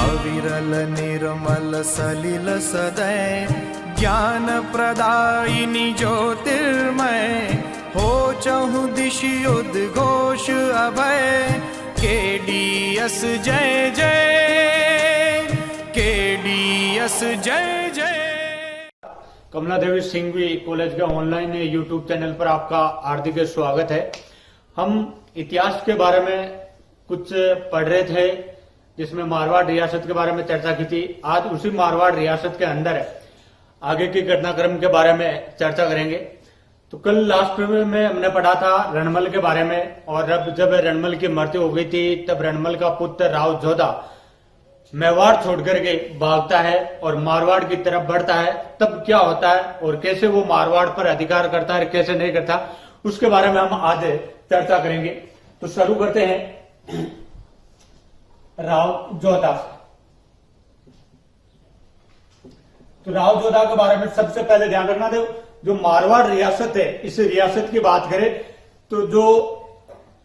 अविरल निर्मल सलिल सदय ज्ञान प्रदायिनी ज्योतिर्मय हो चहु दिशि उद्घोष अभय केडीएस जय जय केडीएस जय जय। कमला देवी सिंघवी कॉलेज के ऑनलाइन यूट्यूब चैनल पर आपका हार्दिक स्वागत है। हम इतिहास के बारे में कुछ पढ़ रहे थे जिसमें मारवाड़ रियासत के बारे में चर्चा की थी। आज उसी मारवाड़ रियासत के अंदर आगे के घटनाक्रम के बारे में चर्चा करेंगे। तो कल लास्ट में हमने पढ़ा था रणमल के बारे में, और अब जब रणमल की मृत्यु हो गई थी तब रणमल का पुत्र राव जोधा मेवाड़ छोड़कर के भागता है और मारवाड़ की तरफ बढ़ता है। तब क्या होता है और कैसे वो मारवाड़ पर अधिकार करता है, कैसे नहीं करता, उसके बारे में हम आज चर्चा करेंगे। तो शुरू करते हैं राव जोधा। तो राव जोधा के बारे में सबसे पहले ध्यान रखना दो, जो मारवाड़ रियासत है, इस रियासत की बात करें तो जो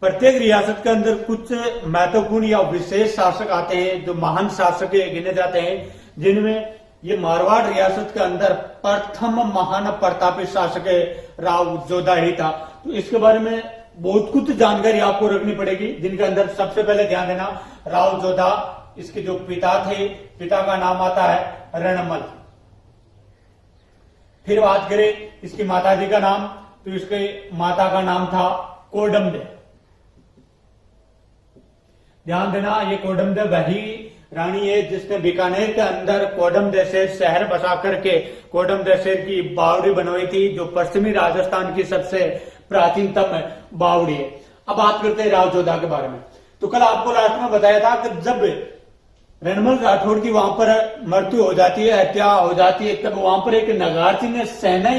प्रत्येक रियासत के अंदर कुछ महत्वपूर्ण या विशेष शासक आते हैं जो महान शासक गिने जाते हैं, जिनमें ये मारवाड़ रियासत के अंदर प्रथम महान प्रतापी शासक राव जोधा ही था। तो इसके बारे में बहुत कुछ जानकारी आपको रखनी पड़ेगी, जिनके अंदर सबसे पहले ध्यान देना राव जोधा, इसके जो पिता थे, पिता का नाम आता है रणमल। फिर बात करें इसकी माताजी का नाम, तो इसके माता का नाम था कोडमदे। ध्यान देना ये कोडमदे वही रानी है जिसने बीकानेर के अंदर कोडमदे से शहर बसा करके कोडमदे शहर की बावड़ी बनवाई थी, जो पश्चिमी राजस्थान की सबसे प्राचीनतम बावड़ी है। अब बात करते हैं राव जोधा के बारे में। तो कल आपको लास्ट में बताया था कि जब रणमल राठौड़ की वहां पर मृत्यु हो जाती है, हत्या हो जाती है, तब वहां पर एक नगार सिंह ने सेना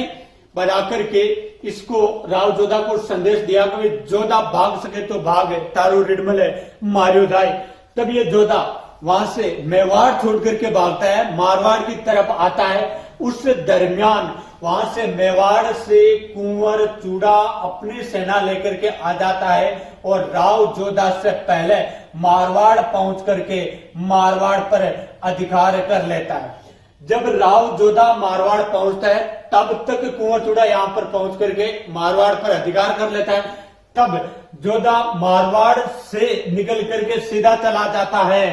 बजा करके इसको राव जोधा को संदेश दिया कि जोधा भाग सके तो भाग, तारू रिडमल मारियो जाए। तब ये जोधा वहां से मेवाड़ छोड़ करके भागता है, मारवाड़ की तरफ आता है। उस दरमियान वहां से मेवाड़ से कुंवर चूड़ा अपनी सेना लेकर के आ जाता है और राव जोधा से पहले मारवाड़ पहुंच करके मारवाड़ पर अधिकार कर लेता है। जब राव जोधा मारवाड़ पहुंचता है तब तक कुंवर चूड़ा यहां पर पहुंच करके मारवाड़ पर अधिकार कर लेता है। तब जोधा मारवाड़ से निकल करके सीधा चला जाता है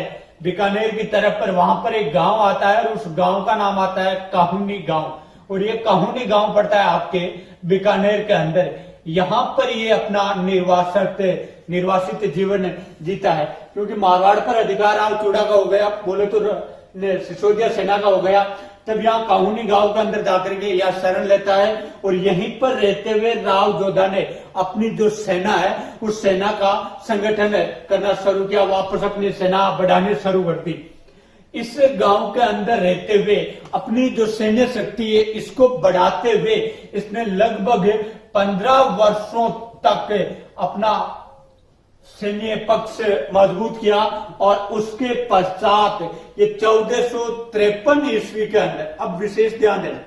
बीकानेर की तरफ पर। वहां पर एक गांव आता है और उस गांव का नाम आता है काहुनी गांव, और ये काहुनी गांव पड़ता है आपके बीकानेर के अंदर। यहां पर ये अपना निर्वासित जीवन जीता है, क्योंकि मारवाड़ पर अधिकार राव चूड़ा का हो गया, बोले तो सिसोदिया सेना का हो गया। तब यहाँ काहुनी गांव के अंदर जाकर के यह शरण लेता है और यहीं पर रहते हुए राव जोधा ने अपनी जो सेना है उस सेना का संगठन करना शुरू किया, वापस अपनी सेना बढ़ानी शुरू कर दी। इस गांव के अंदर रहते हुए अपनी जो सैन्य शक्ति है इसको बढ़ाते हुए इसने लगभग 15 वर्षों तक अपना सैन्य पक्ष मजबूत किया। और उसके पश्चात ये 1453 ईस्वी के अंदर, अब विशेष ध्यान देना,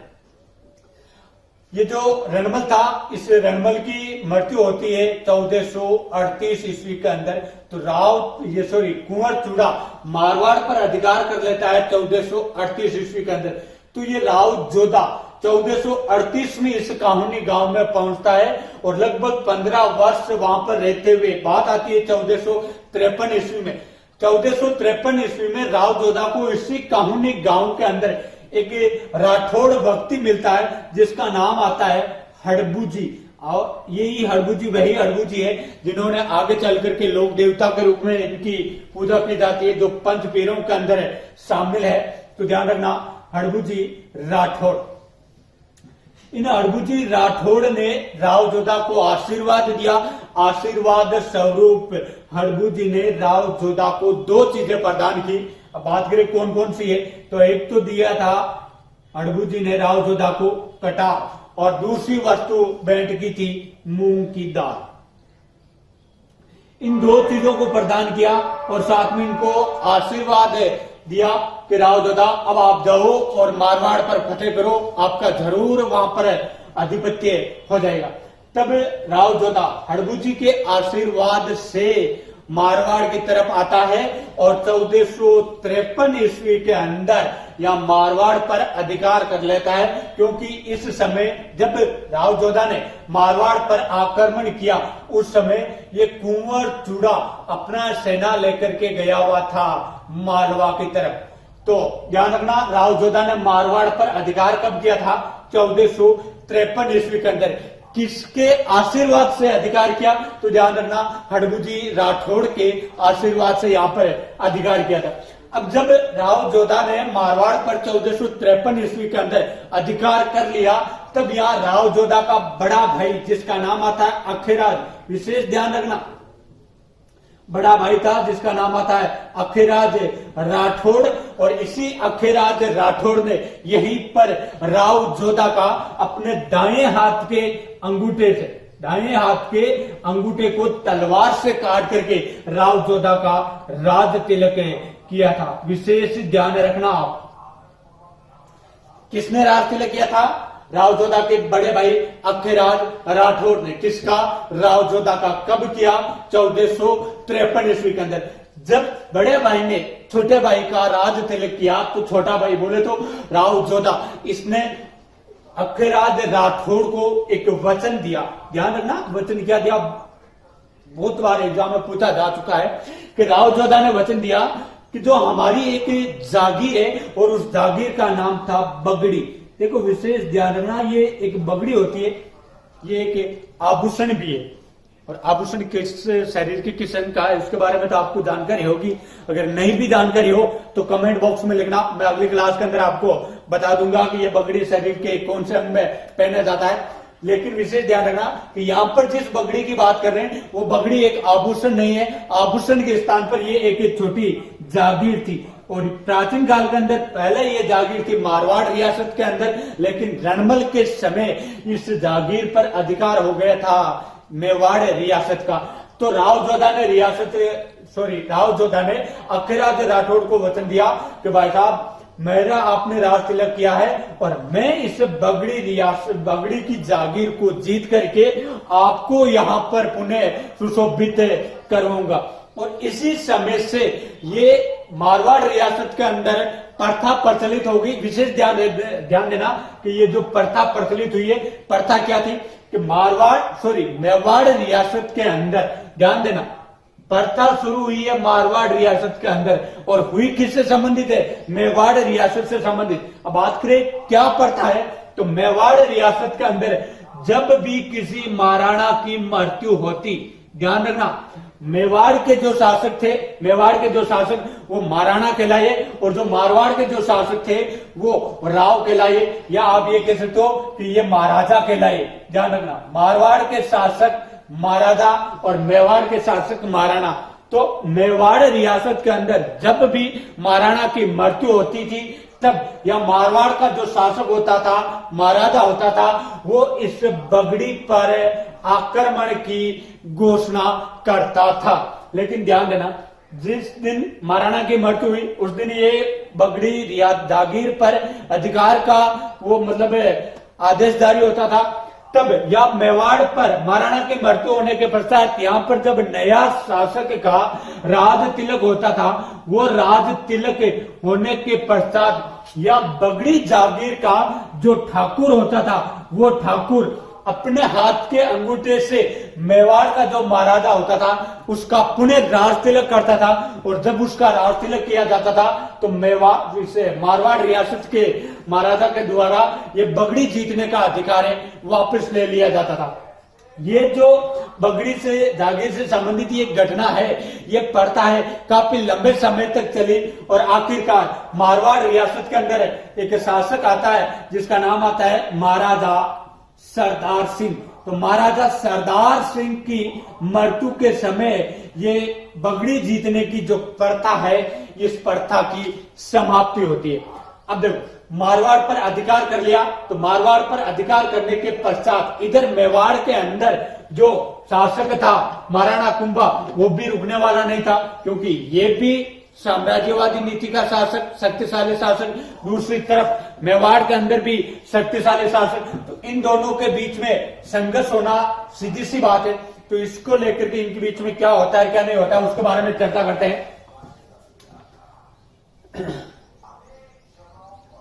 ये जो रणमल था, इस रणमल की मृत्यु होती है 1438 ईस्वी के अंदर। तो कुंवर चूड़ा मारवाड़ पर अधिकार कर लेता है 1438 ईस्वी के अंदर। तो ये राव जोधा 1438 में इस काहुनी गांव में पहुंचता है और लगभग 15 वर्ष वहां पर रहते हुए बात आती है 1453 ईस्वी में। 1453 ईस्वी में राव जोधा को इसी काहुनी गांव के अंदर एक राठौड़ व्यक्ति मिलता है जिसका नाम आता है हड़बू जी। और यही हड़बू वही हड़बू है जिन्होंने आगे चल करके लोक देवता के रूप में इनकी पूजा की जाती है, जो पंच पीरों के अंदर शामिल है। तो ध्यान रखना, हड़बू राठौड़। इन हड़बू राठौड़ ने राव जोधा को आशीर्वाद दिया। आशीर्वाद स्वरूप हड़बू ने राव जोधा को 2 चीजें प्रदान की। अब बात करें कौन कौन सी है, तो एक तो दिया था हड़बू ने राव जोधा को कटार, और दूसरी वस्तु भेंट की थी मूंग की दाल। इन 2 चीजों को प्रदान किया और साथ में इनको आशीर्वाद दिया कि राव जोधा अब आप जाओ और मारवाड़ पर फतेह करो, आपका जरूर वहां पर आधिपत्य हो जाएगा। तब राव जोधा हड़बू के आशीर्वाद से मारवाड़ की तरफ आता है और 1453 ईस्वी के अंदर या मारवाड़ पर अधिकार कर लेता है, क्योंकि इस समय जब राव जोधा ने मारवाड़ पर आक्रमण किया उस समय ये कुंवर चूड़ा अपना सेना लेकर के गया हुआ था मालवा की तरफ। तो ध्यान रखना, राव जोधा ने मारवाड़ पर अधिकार कब किया था? 1453 ईस्वी के अंदर। किसके आशीर्वाद से अधिकार किया? तो ध्यान रखना, हड़बू राठौड़ के आशीर्वाद से यहां पर अधिकार किया था। अब जब राव जोधा ने मारवाड़ पर 1453 ईस्वी के अंदर अधिकार कर लिया, तब यहाँ राव जोधा का बड़ा भाई जिसका नाम आता है अखेराज, विशेष ध्यान रखना, बड़ा भाई था जिसका नाम आता है अखेराज राठौड़, और इसी अखेराज राठौड़ ने यहीं पर राव जोधा का अपने दाएं हाथ के अंगूठे से, दाएं हाथ के अंगूठे को तलवार से काट करके राव जोधा का राज तिलक किया था। विशेष ध्यान रखना आप, किसने राज तिलक किया था? राव जोधा के बड़े भाई अखेराज राठौड़ ने। किसका? राव जोधा का। कब किया? 1453 ईस्वी के अंदर। जब बड़े भाई ने छोटे भाई का राज तिलक किया तो छोटा भाई बोले तो राव जोधा, इसने अखेराज राठौड़ को एक वचन दिया। ध्यान रखना, वचन क्या दिया? बहुत बार एग्जाम में पूछा जा चुका है कि राव जोधा ने वचन दिया कि जो हमारी एक जागीर है और उस जागीर का नाम था बगड़ी। देखो विशेष ध्यान रखना, ये एक बगड़ी होती है, ये एक आभूषण भी है, और आभूषण किस शरीर की किस अंग का है उसके बारे में तो आपको जानकारी होगी। अगर नहीं भी जानकारी हो तो कमेंट बॉक्स में लिखना, मैं अगली क्लास के अंदर आपको बता दूंगा कि ये बगड़ी शरीर के कौन से अंग में पहना जाता है। लेकिन विशेष ध्यान रखना कि यहाँ पर जिस बगड़ी की बात कर रहे हैं वो बगड़ी एक आभूषण नहीं है, आभूषण के स्थान पर ये एक छोटी जागीर थी। और प्राचीन काल के अंदर पहले ये जागीर थी मारवाड़ रियासत के अंदर, लेकिन रणमल के समय इस जागीर पर अधिकार हो गया था मेवाड़ रियासत का। तो राव जोधा ने अखेराज राठौड़ को वचन दिया कि भाई साहब, मेरा आपने राज तिलक किया है और मैं इस बगड़ी की जागीर को जीत करके आपको यहाँ पर पुनः सुशोभित करूंगा। और इसी समय से ये मारवाड़ रियासत के अंदर प्रथा प्रचलित होगी। विशेष ध्यान देना कि ये जो प्रथा प्रचलित हुई है, प्रथा क्या थी कि मेवाड़ रियासत के अंदर, ध्यान देना, प्रथा शुरू हुई है मारवाड़ रियासत के अंदर और हुई किससे संबंधित है? मेवाड़ रियासत से संबंधित। अब बात करें क्या प्रथा है, तो मेवाड़ रियासत के अंदर जब भी किसी महाराणा की मृत्यु होती, ध्यान रखना, मेवाड़ के जो शासक वो महाराणा कहलाए और जो मारवाड़ के जो शासक थे वो राव कहलाए, या आप ये कह सकते हो कि ये महाराजा कहलाए। ध्यान रखना, मारवाड़ के शासक महाराजा और मेवाड़ के शासक महाराणा। तो मेवाड़ रियासत के अंदर जब भी महाराणा की मृत्यु होती थी तब या मारवाड़ का जो शासक होता था, महाराजा होता था, वो इस बगड़ी पर आक्रमण की घोषणा करता था। लेकिन ध्यान देना, जिस दिन महाराणा की मृत्यु हुई उस दिन ये बगड़ी जागीर पर अधिकार का वो मतलब आदेश जारी होता था। तब या मेवाड़ पर महाराणा की मृत्यु होने के पश्चात यहाँ पर जब नया शासक का राज तिलक होता था, वो राज तिलक होने के पश्चात या बगड़ी जागीर का जो ठाकुर होता था, वो ठाकुर अपने हाथ के अंगूठे से मेवाड़ का जो महाराजा होता था उसका पुनः राज तिलक करता था। और जब उसका राज तिलक किया जाता था तो मारवाड़ रियासत के महाराजा के द्वारा ये बगड़ी जीतने का अधिकार है वापस ले लिया जाता था। ये जो बगड़ी से धागे से संबंधित ये घटना है, ये प्रथा है काफी लंबे समय तक चली और आखिरकार मारवाड़ रियासत के अंदर एक शासक आता है जिसका नाम आता है महाराजा सरदार सिंह। तो महाराजा सरदार सिंह की मृत्यु के समय ये बगड़ी जीतने की जो प्रथा है, इस प्रथा की समाप्ति होती है। अब देखो, मारवाड़ पर अधिकार कर लिया, तो मारवाड़ पर अधिकार करने के पश्चात इधर मेवाड़ के अंदर जो शासक था महाराणा कुंभा, वो भी रुकने वाला नहीं था, क्योंकि ये भी साम्राज्यवादी नीति का शासक, शक्तिशाली शासक, दूसरी तरफ मेवाड़ के अंदर भी शक्तिशाली शासक। तो इन दोनों के बीच में संघर्ष होना सीधी सी बात है। तो इसको लेकर के इनके बीच में क्या होता है क्या नहीं होता है, उसके बारे में चर्चा करते हैं।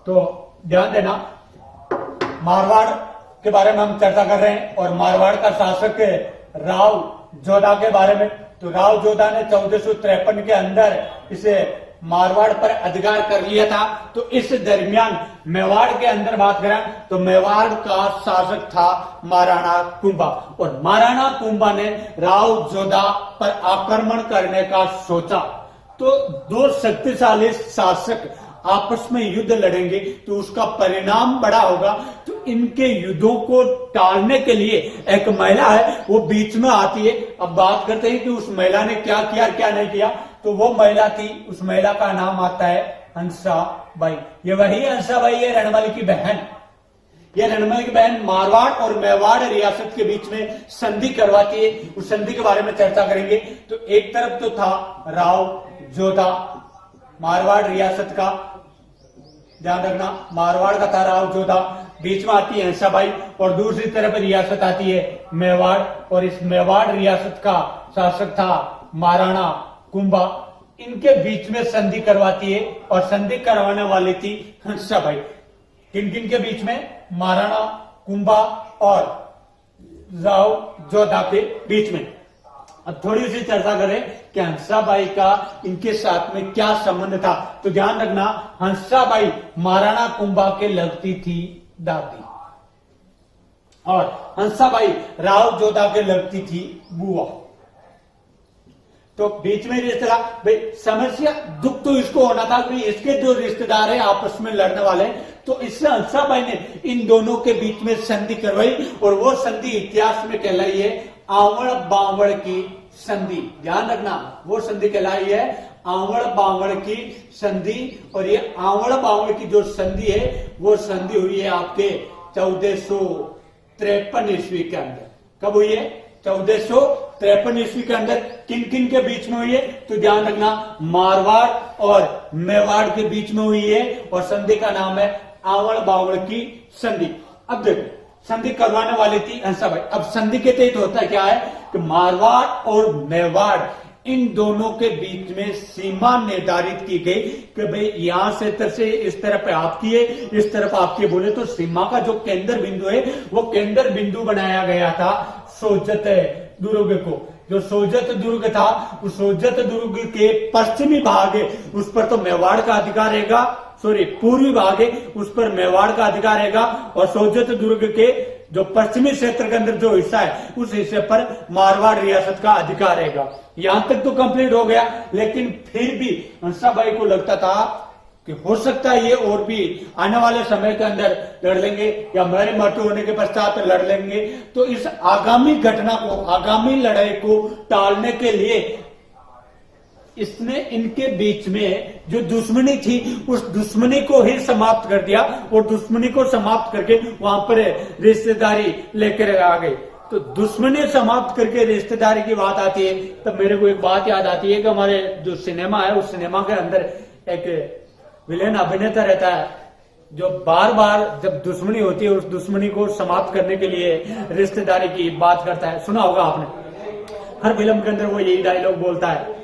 तो ध्यान देना, मारवाड़ के बारे में हम चर्चा कर रहे हैं और मारवाड़ का शासक राव जोधा के बारे में। तो राव जोधा ने 1453 के अंदर इसे मारवाड़ पर अधिकार कर लिया था। तो इस दरमियान मेवाड़ के अंदर बात करें तो मेवाड़ का शासक था महाराणा कुंभा, और महाराणा कुंभा ने राव जोधा पर आक्रमण करने का सोचा। तो दो शक्तिशाली शासक आपस में युद्ध लड़ेंगे तो उसका परिणाम बड़ा होगा। तो इनके युद्धों को टालने के लिए एक महिला है, वो बीच में आती है। अब बात करते हैं कि उस महिला ने क्या किया क्या नहीं किया। तो वो महिला थी, उस महिला का नाम आता है हंसाबाई। ये वही हंसाबाई है, रणमल की बहन। ये रणमल की बहन मारवाड़ और मेवाड़ रियासत के बीच में संधि करवाती है। उस संधि के बारे में चर्चा करेंगे। तो एक तरफ तो था राव जोधा मारवाड़ रियासत का, ध्यान रखना, मारवाड़ का था राव जोधा, बीच में आती है हंसाबाई, और दूसरी तरफ रियासत आती है मेवाड़, और इस मेवाड़ रियासत का शासक था महाराणा कुंभा। इनके बीच में संधि करवाती है, और संधि करवाने वाली थी हंसाबाई। किन किन के बीच में? महाराणा कुंभा और राव जोधा के बीच में। अब थोड़ी सी चर्चा करें कि हंसाबाई का इनके साथ में क्या संबंध था। तो ध्यान रखना, हंसाबाई महाराणा कुंभा के लगती थी दादी, और हंसाबाई राव जोधा के लगती थी बुआ। तो बीच में रिश्तेदार, भाई समस्या दुख तो इसको होना था कि इसके जो रिश्तेदार है आपस में लड़ने वाले हैं। तो इससे हंसाबाई ने इन दोनों के बीच में संधि करवाई, और वो संधि इतिहास में कहलाई है आवड़ बावड़ की संधि। ध्यान रखना, वो संधि कहलाई है आवड़ बावड़ की संधि। और ये आवड़ बावड़ की जो संधि है वो संधि हुई है आपके 1453 ईस्वी के अंदर। कब हुई है? 1453 ईस्वी के अंदर। किन किन के बीच में हुई है? तो ध्यान रखना, मारवाड़ और मेवाड़ के बीच में हुई है, और संधि का नाम है आवड़ बावड़ की संधि। अब देखो, संधि करवाने वाली थी हंसाबाई। अब संधि के तहत होता क्या है कि मारवाड़ और मेवाड़ इन दोनों के बीच में सीमा निर्धारित की गई कि भाई यहां से इस तरफ आपकी है, इस तरफ आपकी। बोले तो सीमा का जो केंद्र बिंदु है वो केंद्र बिंदु बनाया गया था सोजत दुर्ग को। जो सोजत दुर्ग था, उस सोजत दुर्ग के पश्चिमी भाग है उस पर तो मेवाड़ का अधिकार रहेगा, पूर्वी भाग है उस पर मेवाड़ का अधिकार रहेगा, और सोजत दुर्ग के जो पश्चिमी क्षेत्र के अंदर जो हिस्सा है उस हिस्से पर मारवाड़ रियासत का अधिकार रहेगा। यहां तक तो कंप्लीट हो गया, लेकिन फिर भी हंसाबाई को लगता था कि हो सकता है ये और भी आने वाले समय के अंदर लड़ लेंगे, या मेरी मृत्यु होने के पश्चात लड़ लेंगे। तो इस आगामी घटना को, आगामी लड़ाई को टालने के लिए इसने इनके बीच में जो दुश्मनी थी उस दुश्मनी को ही समाप्त कर दिया, और दुश्मनी को समाप्त करके वहां पर रिश्तेदारी लेकर आ गए। तो दुश्मनी समाप्त करके रिश्तेदारी की बात आती है, तब मेरे को एक बात याद आती है कि हमारे जो सिनेमा है उस सिनेमा के अंदर एक विलेन अभिनेता रहता है जो बार बार जब दुश्मनी होती है उस दुश्मनी को समाप्त करने के लिए रिश्तेदारी की बात करता है। सुना होगा आपने, हर फिल्म के अंदर वो यही डायलॉग बोलता है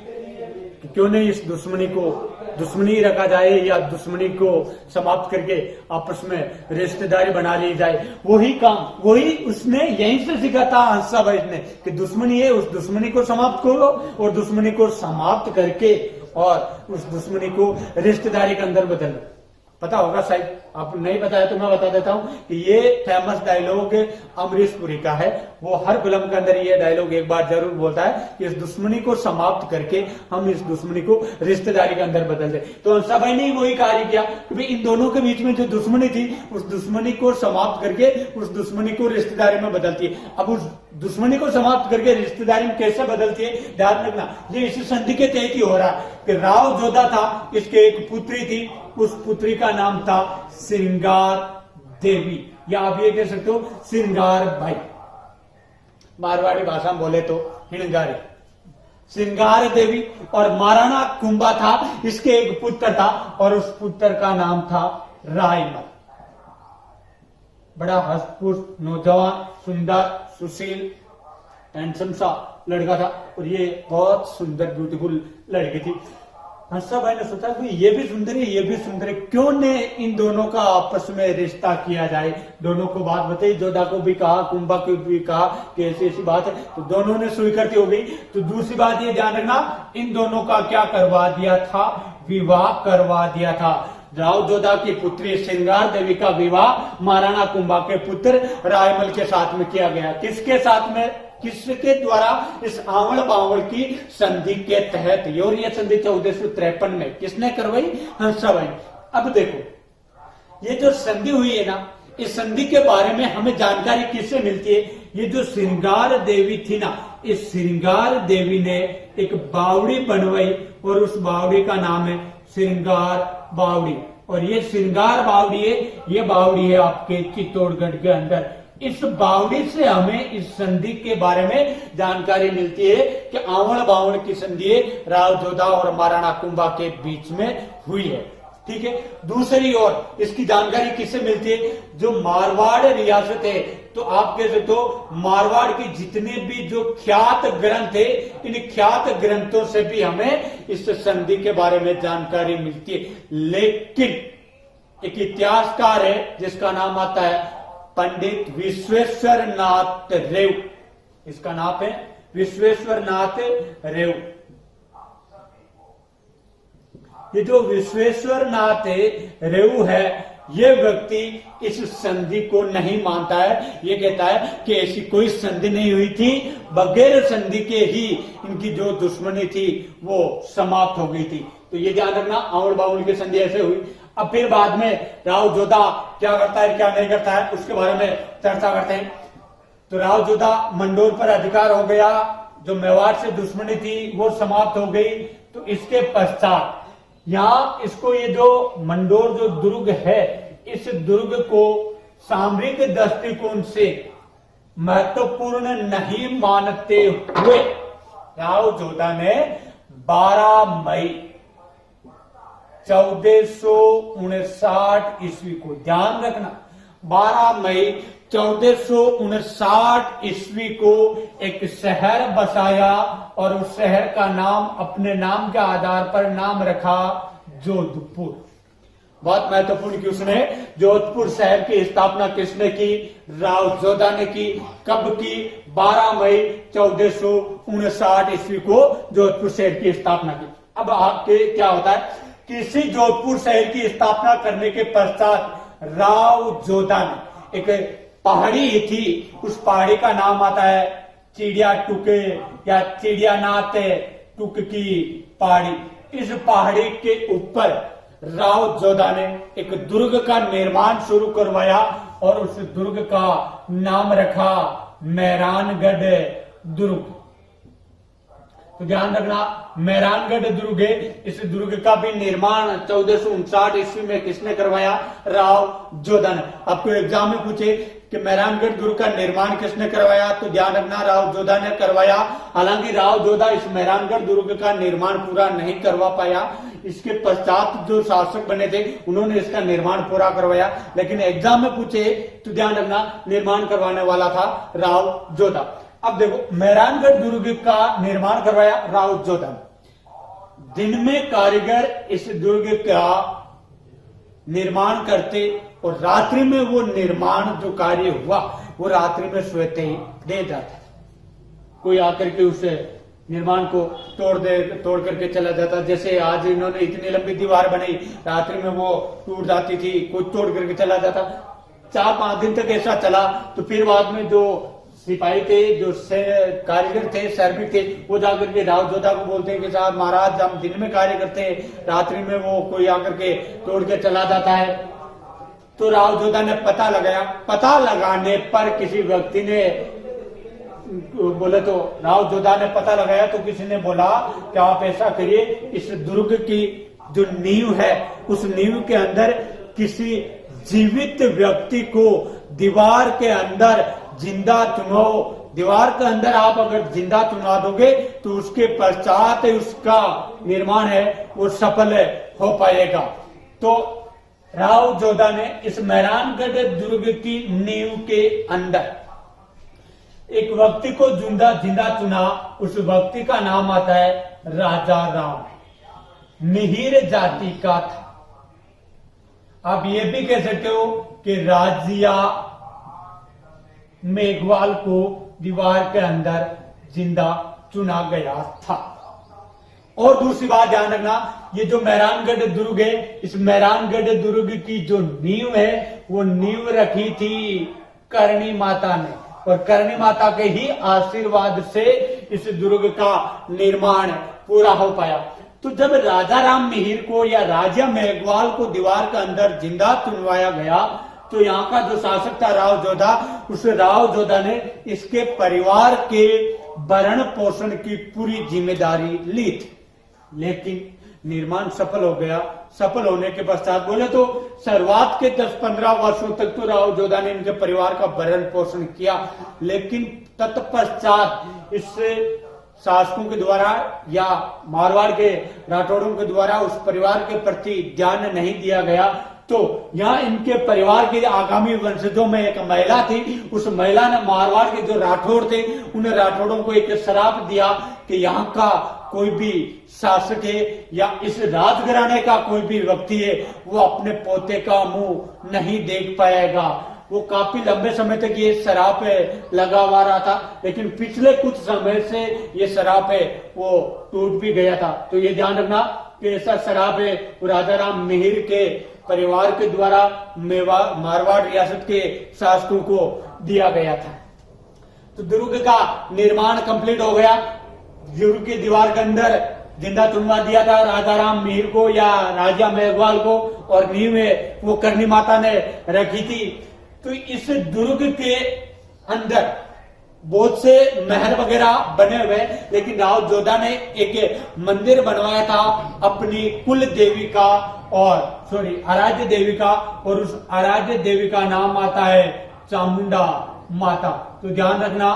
कि क्यों नहीं इस दुश्मनी रखा जाए, या दुश्मनी को समाप्त करके आपस में रिश्तेदारी बना ली जाए। वही काम, वही उसने यहीं से सीखा था हंसाबाई ने कि दुश्मनी है, उस दुश्मनी को समाप्त करो, और दुश्मनी को समाप्त करके और उस दुश्मनी को रिश्तेदारी के अंदर बदलो। पता होगा शायद, आप नहीं बताया तो मैं बता देता हूं कि ये फेमस डायलॉग अमरीश पुरी का है। वो हर फिल्म के अंदर ये डायलॉग एक बार जरूर बोलता है कि इस दुश्मनी को समाप्त करके हम इस दुश्मनी को रिश्तेदारी के अंदर बदल दे। तो हंसा भाई ने वही कार्य किया कि भाई इन दोनों के बीच में जो दुश्मनी थी उस दुश्मनी को समाप्त करके उस दुश्मनी को रिश्तेदारी में बदलती है। अब उस दुश्मनी को समाप्त करके रिश्तेदारी में कैसे बदलती है, ध्यान रखना, ये इसी संधि के तहत ही हो रहा है कि राव जोधा था, इसके एक पुत्री थी, उस पुत्री का नाम था श्रृंगार देवी, या आप ये कह सकते हो श्रृंगार बाई, मारवाड़ी भाषा में बोले तो हिणगारी, श्रृंगार देवी। और महाराणा कुंभा था, इसके एक पुत्र था और उस पुत्र का नाम था रायमल। बड़ा हस्तपुष्ट नौजवान, सुंदर, सुशील, हैंडसम सा लड़का था और ये बहुत सुंदर ब्यूटीफुल लड़की थी। हंसा भाई ने सोचा कि ये भी सुंदर है, ये भी सुंदर है, क्यों ने इन दोनों का आपस में रिश्ता किया जाए। दोनों को बात बताई, जोधा को भी कहा, कुंभा को भी कहा कि ऐसी ऐसी बात है, तो दोनों ने स्वीकृति हो गई। तो दूसरी बात ये ध्यान रखना, इन दोनों का क्या करवा दिया था, विवाह करवा दिया था। राव जोधा की पुत्री श्रृंगार देवी का विवाह महाराणा कुंभा के पुत्र रायमल के साथ में किया गया। किसके साथ में, किसके द्वारा, इस आवल बावल की संधि के तहत। और यह संधि 1453 में किसने करवाई, हंसाबाई। अब देखो ये जो संधि हुई है ना, इस संधि के बारे में हमें जानकारी किससे मिलती है, ये जो श्रृंगार देवी थी ना, इस श्रृंगार देवी ने एक बावड़ी बनवाई और उस बावड़ी का नाम है श्रृंगार बावड़ी। और ये श्रृंगार बावड़ी है, ये बावड़ी है आपके चित्तौड़गढ़ के अंदर। इस बावड़ी से हमें इस संधि के बारे में जानकारी मिलती है कि आवड़ बावड़ की संधि राव जोधा और महाराणा कुंभा के बीच में हुई है। ठीक है, दूसरी ओर इसकी जानकारी किससे मिलती है, जो मारवाड़ रियासत है, तो आप कह सकते हो मारवाड़ की जितने भी जो ख्यात ग्रंथ है, इन ख्यात ग्रंथों से भी हमें इस संधि के बारे में जानकारी मिलती है। लेकिन एक इतिहासकार है जिसका नाम आता है पंडित विश्वेश्वर नाथ रेव, इसका नाम है विश्वेश्वर नाथ रेव। ये जो विश्वेश्वर नाथ रेव है, ये व्यक्ति इस संधि को नहीं मानता है। ये कहता है कि ऐसी कोई संधि नहीं हुई थी, बगैर संधि के ही इनकी जो दुश्मनी थी वो समाप्त हो गई थी। तो ये ध्यान रखना, आवड़ बावड़ की संधि ऐसे हुई। अब फिर बाद में राव जोधा क्या करता है क्या नहीं करता है उसके बारे में चर्चा करते हैं। तो राव जोधा मंडोर पर अधिकार हो गया, जो मेवाड़ से दुश्मनी थी वो समाप्त हो गई। तो इसके पश्चात यहाँ इसको ये जो मंडोर जो दुर्ग है, इस दुर्ग को सामरिक दृष्टिकोण से महत्वपूर्ण नहीं मानते हुए राव जोधा ने 12 मई 1459 ईस्वी को, ध्यान रखना 12 मई 1459 ईस्वी को एक शहर बसाया और उस शहर का नाम अपने नाम के आधार पर नाम रखा जोधपुर। बहुत महत्वपूर्ण कि उसने जोधपुर शहर की स्थापना किसने की, राव जोधा ने की। कब की, 12 मई 1459 ईस्वी को जोधपुर शहर की स्थापना की। अब आपके क्या होता है, किसी जोधपुर शहर की स्थापना करने के पश्चात राव जोधा ने एक पहाड़ी थी, उस पहाड़ी का नाम आता है चिड़िया टुके या चिड़ियानाथ टुक की पहाड़ी। इस पहाड़ी के ऊपर राव जोधा ने एक दुर्ग का निर्माण शुरू करवाया और उस दुर्ग का नाम रखा मेहरानगढ़ दुर्ग। तो ध्यान रखना, मेहरानगढ़ दुर्ग है। इस दुर्ग का भी निर्माण 1459 ईस्वी में किसने करवाया, राव जोधा ने। आपको एग्जाम में पूछे कि मेहरानगढ़ दुर्ग का निर्माण किसने करवाया, तो ध्यान रखना राव जोधा ने करवाया। हालांकि राव जोधा इस मेहरानगढ़ दुर्ग का निर्माण पूरा नहीं करवा पाया, इसके पश्चात जो शासक बने थे उन्होंने इसका निर्माण पूरा करवाया। लेकिन एग्जाम में पूछे तो ध्यान रखना निर्माण करवाने वाला था राव जोधा। अब देखो, मेहरानगढ़ दुर्ग का निर्माण करवाया राव जोधा। दिन में कारीगर इस दुर्ग का निर्माण करते और रात्रि में वो निर्माण जो कार्य हुआ वो रात्रि में सोते ही दे जाता। कोई आकर के उसे निर्माण को तोड़ करके चला जाता। जैसे आज इन्होंने इतनी लंबी दीवार बनाई, रात्रि में वो टूट जाती थी, कुछ तोड़ करके चला जाता। 4-5 दिन तक ऐसा चला। तो फिर बाद में जो सिपाही थे, जो कारीगर थे, सैनिक थे, वो जाकर के राव जोधा को बोलते हैं कि साहब महाराज हम दिन में कार्य करते हैं, रात्रि में वो कोई आकर के तोड़ के चला जाता है। तो राव जोधा ने पता लगाया। पता लगाने पर किसी व्यक्ति ने बोले, तो राव जोधा ने पता लगाया तो किसी ने बोला कि आप ऐसा करिए, इस दुर्ग की जो नींव है उस नींव के अंदर किसी जीवित व्यक्ति को दीवार के अंदर जिंदा चुनाओ। दीवार के अंदर आप अगर जिंदा चुना दोगे तो उसके पश्चात उसका निर्माण है वो सफल हो पाएगा। तो राव जोधा ने इस मेहरानगढ़ दुर्ग की नींव के अंदर एक व्यक्ति को जिंदा चुना। उस व्यक्ति का नाम आता है राजा राम, मिहिर जाति का था। आप ये भी कह सकते हो कि राजिया मेघवाल को दीवार के अंदर जिंदा चुना गया था। और दूसरी बात ध्यान रखना, ये जो मेहरानगढ़ दुर्ग है, इस मेहरानगढ़ दुर्ग की जो नींव है वो नींव रखी थी करणी माता ने, और करणी माता के ही आशीर्वाद से इस दुर्ग का निर्माण पूरा हो पाया। तो जब राजा राम मिहिर को या राजा मेघवाल को दीवार के अंदर जिंदा चुनवाया गया तो यहाँ का जो शासक था राव जोधा, उस राव जोधा ने इसके परिवार के भरण पोषण की पूरी जिम्मेदारी ली थी। लेकिन निर्माण सफल हो गया। सफल होने के पश्चात बोले तो शुरुआत के 10-15 वर्षों तक तो राव जोधा ने इनके परिवार का भरण पोषण किया, लेकिन तत्पश्चात इस शासकों के द्वारा या मारवाड़ के राठौड़ों के द्वारा उस परिवार के प्रति ध्यान नहीं दिया गया। तो यहाँ इनके परिवार के आगामी वंशजों में एक महिला थी। उस महिला ने मारवाड़ के जो राठौड़ थे उन राठौड़ों को एक श्राप दिया कि यहाँ का कोई भी शासक है या इस राजघराने का कोई भी व्यक्ति है वो अपने पोते का मुंह नहीं देख पाएगा। वो काफी लंबे समय तक ये श्राप लगा हुआ रहा था, लेकिन पिछले कुछ समय से ये श्राप है वो टूट भी गया था। तो ये ध्यान रखना कि ऐसा श्राप है वो राजा राम मिहिर के परिवार के द्वारा मारवाड़ रियासत के शासकों को दिया गया था। तो दुर्ग का निर्माण कंप्लीट हो गया। दुर्ग की दीवार के अंदर जिंदा चुनवा दिया था राजा राम मिहिर को या राजा मेघवाल को, और नींव में वो करणी माता ने रखी थी। तो इस दुर्ग के अंदर बहुत से महल वगैरह बने हुए, लेकिन राव जोधा ने एक मंदिर बनवाया था अपनी कुल देवी का आराध्य देवी का, और उस आराध्य देवी का नाम आता है चामुंडा माता। तो ध्यान रखना,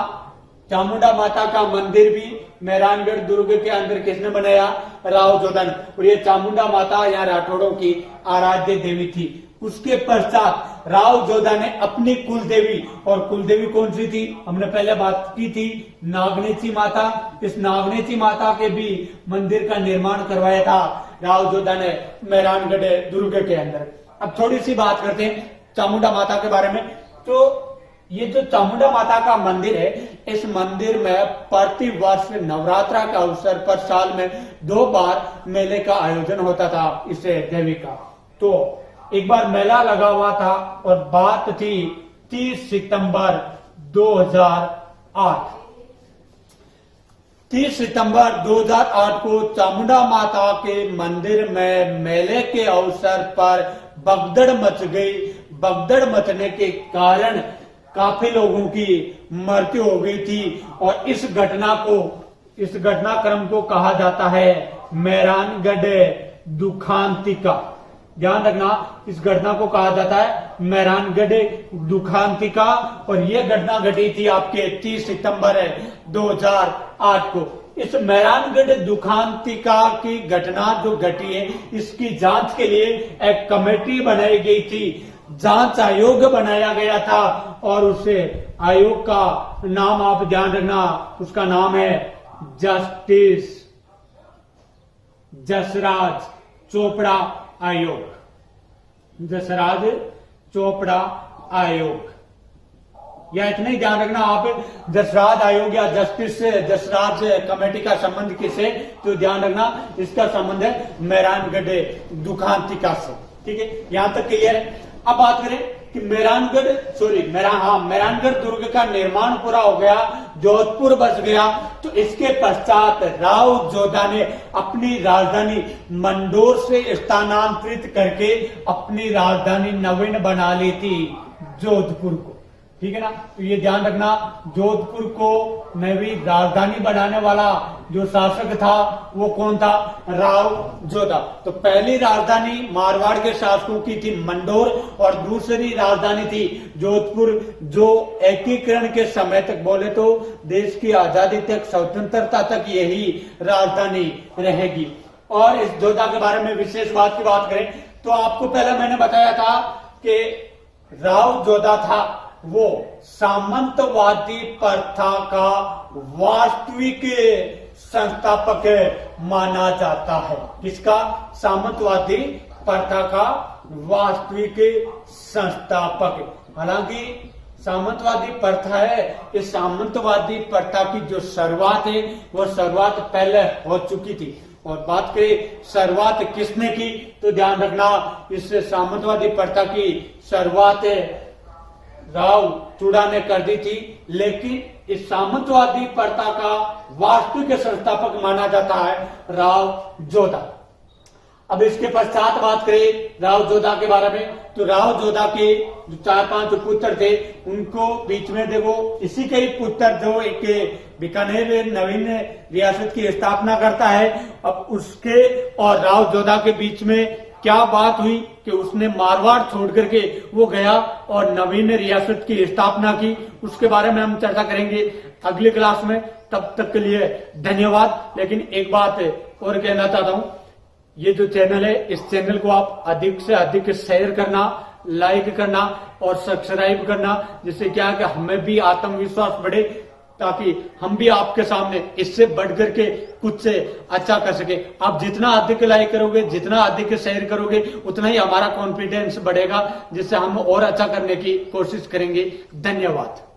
चामुंडा माता का मंदिर भी मेहरानगढ़ दुर्ग के अंदर किसने बनाया? राव जोधा ने। और ये चामुंडा माता या राठौड़ों की आराध्य देवी थी। उसके पश्चात राव जोधा ने अपनी कुलदेवी, और कुलदेवी कौन सी थी हमने पहले बात की थी, नागनेची माता। इस नागनेची माता के भी मंदिर का निर्माण करवाया था राव जोधा ने मेहरानगढ़ दुर्ग के अंदर। अब थोड़ी सी बात करते हैं चामुंडा माता के बारे में। तो ये जो चामुंडा माता का मंदिर है, इस मंदिर में प्रति वर्ष नवरात्रा के अवसर पर साल में 2 बार मेले का आयोजन होता था इस देवी का। तो एक बार मेला लगा हुआ था और बात थी 30 सितंबर 2008। 30 सितंबर 2008 को चामुंडा माता के मंदिर में मेले के अवसर पर भगदड़ मच गई। भगदड़ मचने के कारण काफी लोगों की मृत्यु हो गई थी, और इस घटनाक्रम को कहा जाता है मेहरानगढ़ दुखांतिका। ध्यान रखना, इस घटना को कहा जाता है मेहरानगढ़ दुखांतिका, और यह घटना घटी थी आपके 30 सितंबर 2008 को। इस मेहरानगढ़ दुखांतिका की घटना जो घटी है, इसकी जांच के लिए एक कमेटी बनाई गई थी, जांच आयोग बनाया गया था, और उसे आयोग का नाम आप ध्यान रखना, उसका नाम है जस्टिस जसराज चोपड़ा आयोग। जसराज चोपड़ा आयोग। या इतना ही ध्यान रखना, आप जसराज आयोग या जसराज कमेटी का संबंध किससे, तो ध्यान रखना इसका संबंध है मेहरानगढ़ दुखांतिका से। ठीक है, यहां तक क्लियर है। अब बात करें कि मेहरानगढ़ दुर्ग का निर्माण पूरा हो गया, जोधपुर बस गया, तो इसके पश्चात राव जोधा ने अपनी राजधानी मंडोर से स्थानांतरित करके अपनी राजधानी नवीन बना ली थी जोधपुर को। ठीक है ना, तो ये ध्यान रखना, जोधपुर को नवी राजधानी बनाने वाला जो शासक था वो कौन था, राव जोधा। तो पहली राजधानी मारवाड़ के शासकों की थी मंडोर और दूसरी राजधानी थी जोधपुर, जो एकीकरण के समय तक बोले तो देश की आजादी तक, स्वतंत्रता तक यही राजधानी रहेगी। और इस जोधा के बारे में विशेष बात की बात करें तो आपको पहले मैंने बताया था कि राव जोधा था वो सामंतवादी प्रथा का वास्तविक संस्थापक माना जाता है। किसका, सामंतवादी प्रथा का वास्तविक संस्थापक। हालांकि सामंतवादी प्रथा है, इस सामंतवादी प्रथा की जो शुरुआत है वो शुरुआत पहले हो चुकी थी। और बात करें शुरुआत किसने की, तो ध्यान रखना इस सामंतवादी प्रथा की शुरुआत राव चूड़ा ने कर दी थी, लेकिन इस सामंतवादी प्रथा का वास्तविक संस्थापक माना जाता है राव जोधा। अब इसके पश्चात बात करें राव जोधा के बारे में, तो राव जोधा के जो 4-5 पुत्र थे उनको बीच में देखो इसी के ही पुत्र जो एक बीकानेर नवीन रियासत की स्थापना करता है। अब उसके और राव जोधा के बीच में क्या बात हुई कि उसने मारवाड़ छोड़ करके वो गया और नवीन रियासत की स्थापना की, उसके बारे में हम चर्चा करेंगे अगली क्लास में। तब तक के लिए धन्यवाद। लेकिन एक बात और कहना चाहता हूं, ये जो चैनल है इस चैनल को आप अधिक से अधिक शेयर करना, लाइक करना और सब्सक्राइब करना, जिससे क्या है कि हमें भी आत्मविश्वास बढ़े, ताकि हम भी आपके सामने इससे बढ़ करके कुछ से अच्छा कर सके। आप जितना अधिक लाइक करोगे, जितना अधिक शेयर करोगे, उतना ही हमारा कॉन्फिडेंस बढ़ेगा, जिससे हम और अच्छा करने की कोशिश करेंगे। धन्यवाद।